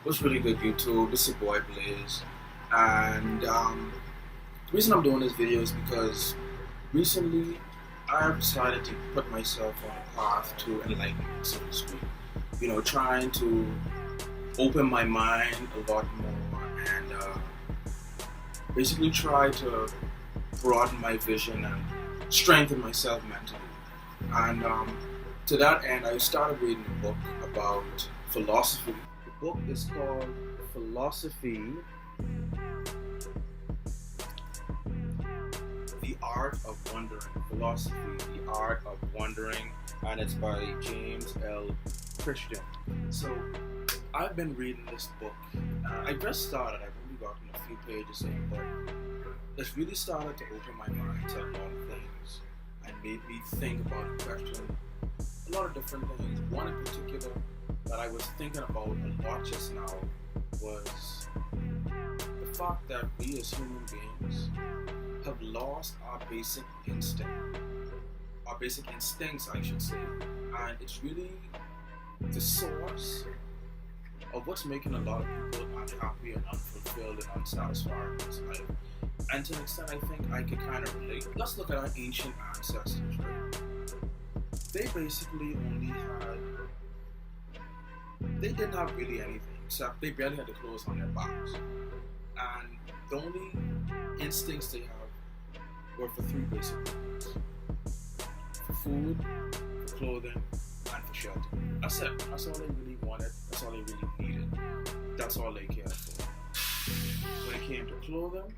What's really good, YouTube? This is your boy Blaze, and the reason I'm doing this video is because recently I have decided to put myself on a path to enlightenment, so to speak. Trying to open my mind a lot more and basically try to broaden my vision and strengthen myself mentally. And to that end, I started reading a book about philosophy. The book is called Philosophy, The Art of Wondering. Philosophy, The Art of Wondering, and it's by James L. Christian. So, I've been reading this book. I just started, I've only gotten a few pages in, but it's really started to open my mind to a lot of things and made me think about and question a lot of different things. One in particular that I was thinking about a lot just now was the fact that we as human beings have lost our basic instincts, I should say, and it's really the source of what's making a lot of people unhappy and unfulfilled and unsatisfied in this life. And to an extent, I think I could kind of relate. Let's look at our ancient ancestors, right? They basically they didn't have really anything, except they barely had the clothes on their backs. And the only instincts they have were for three basic things: for food, for clothing, and for shelter. That's it. That's all they really wanted. That's all they really needed. That's all they cared for. When it came to clothing,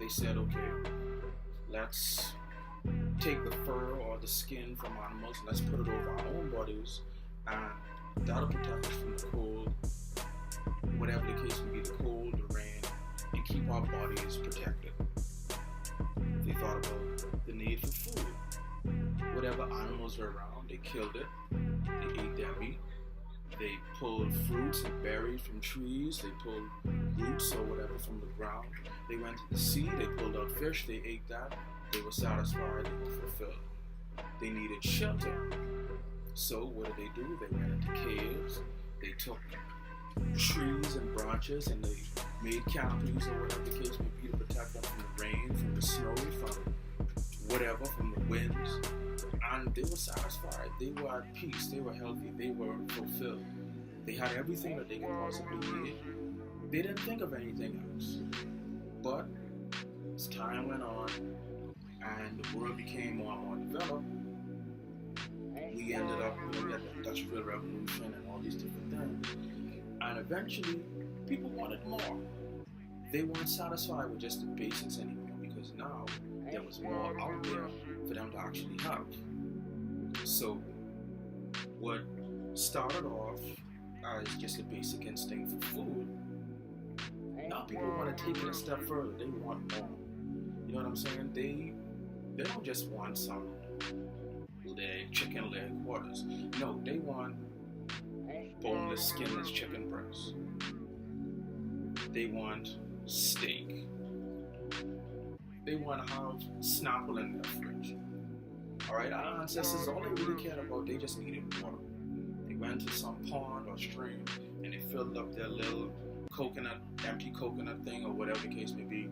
they said, okay, let's take the fur or the skin from animals, let's put it over our own bodies, and that'll protect us from the cold, whatever the case may be, the cold, the rain, and keep our bodies protected. They thought about the need for food. Whatever animals were around, they killed it, they ate their meat, they pulled fruits and berries from trees, they pulled roots or whatever from the ground, they went to the sea, they pulled out fish, they ate that, they were satisfied, they were fulfilled. They needed shelter. So what did they do? They went into caves, they took trees and branches and they made canopies or whatever the case may be to protect them from the rain, from the snow, from whatever, from the winds. And they were satisfied, they were at peace, they were healthy, they were fulfilled. They had everything that they could possibly need. They didn't think of anything else. But as time went on and the world became more and more developed, we ended up, we had the Industrial Revolution and all these different things. And eventually, people wanted more. They weren't satisfied with just the basics anymore because now there was more out there for them to actually have. So, what started off as just a basic instinct for food, now people want to take it a step further. They want more. You know what I'm saying? They don't just want some chicken leg quarters. No, they want boneless, skinless chicken breasts. They want steak. They want to have Snapple in their fridge. Alright, our ancestors, all they really cared about, they just needed water. They went to some pond or stream and they filled up their little empty coconut thing or whatever the case may be.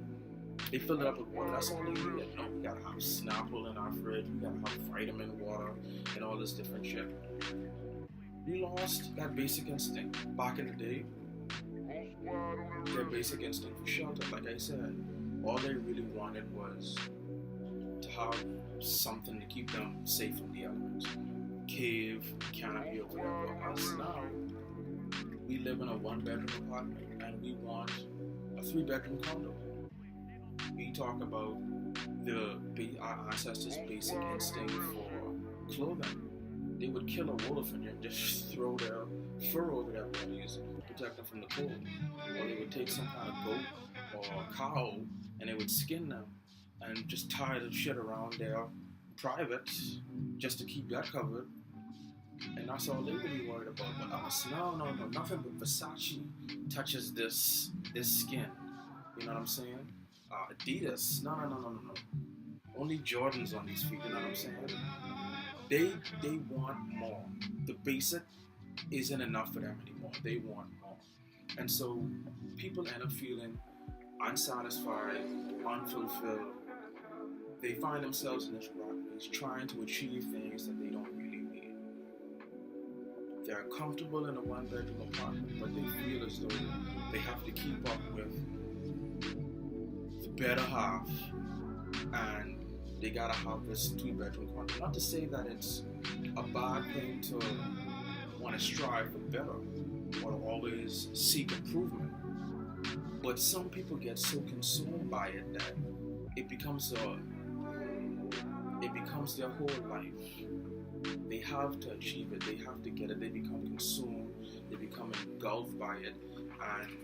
They filled it up with water. That's all they needed. No, we gotta have Snapple in our fridge. We gotta have vitamin water and all this different shit. We lost that basic instinct. Back in the day, their basic instinct for shelter, like I said, all they really wanted was to have something to keep them safe from the elements. Cave, canopy, or whatever. Us now, we live in a one-bedroom apartment and we want a three-bedroom condo. We talk about our ancestors' basic instinct for clothing. They would kill a wolf and then just throw their fur over their bodies to protect them from the cold. Or they would take some kind of goat or cow and they would skin them and just tie the shit around their privates just to keep that covered. And that's all they really worried about. But us, no, nothing but Versace touches this skin. You know what I'm saying? Adidas, no. Only Jordans on these feet. You know what I'm saying? They want more. The basic isn't enough for them anymore. They want more. And so people end up feeling unsatisfied, unfulfilled. They find themselves in this rat race trying to achieve things that they don't really need. They're comfortable in a one-bedroom apartment, but they feel as though they have to keep up with the better half, and they gotta have this two-bedroom condo. Not to say that it's a bad thing to want to strive for better or to always seek improvement, but some people get so consumed by it that it becomes their whole life. They have to achieve it, they have to get it, they become consumed, they become engulfed by it, and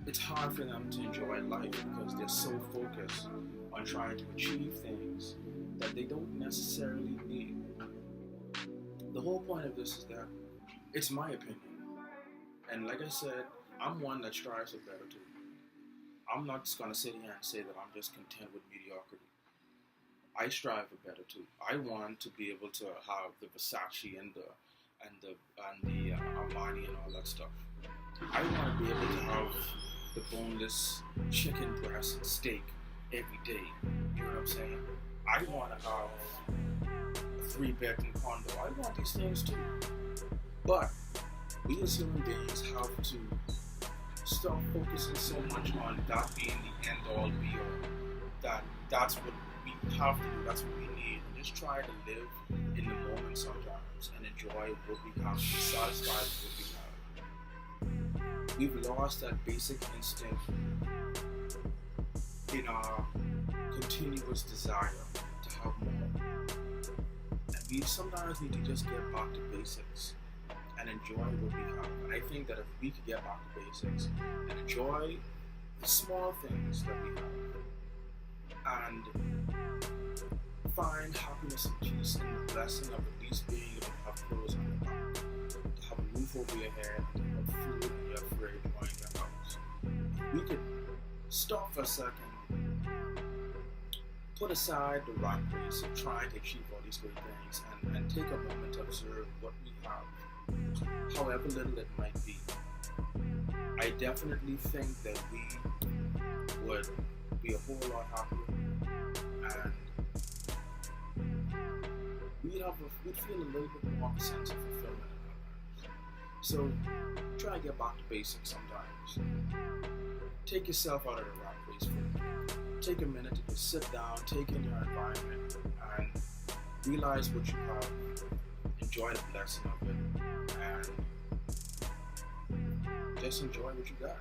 it's hard for them to enjoy life because they're so focused on trying to achieve things that they don't necessarily need. The whole point of this is that it's my opinion. And like I said, I'm one that strives for better too. I'm not just gonna sit here and say that I'm just content with mediocrity. I strive for better too. I want to be able to have the Versace and the Armani and all that stuff. I want to be able to have the boneless chicken breast and steak every day. You know what I'm saying? I want to have a 3-bedroom condo. I want these things too. But we as human beings have to stop focusing so much on that being the end all be all. That's what we have to do, that's what we need. And just try to live in the moment sometimes and enjoy what we have, be satisfied with what we have. We've lost that basic instinct in our continuous desire to have more. And we sometimes need to just get back to basics and enjoy what we have. And I think that if we could get back to basics and enjoy the small things that we have and find happiness and peace in the blessing of at least being able to have clothes on your back, to have a roof over your head, to have food in your fridge or in your house. We could stop for a second, put aside the rat race of trying to achieve all these great things and take a moment to observe what we have, however little it might be. I definitely think that we would be a whole lot happier, and we'd feel a little bit more of a sense of fulfillment in our lives. So try to get back to basics sometimes. Take yourself out of the rat race for a minute. Take a minute to just sit down, take in your environment, and realize what you have. Enjoy the blessing of it, and just enjoy what you got.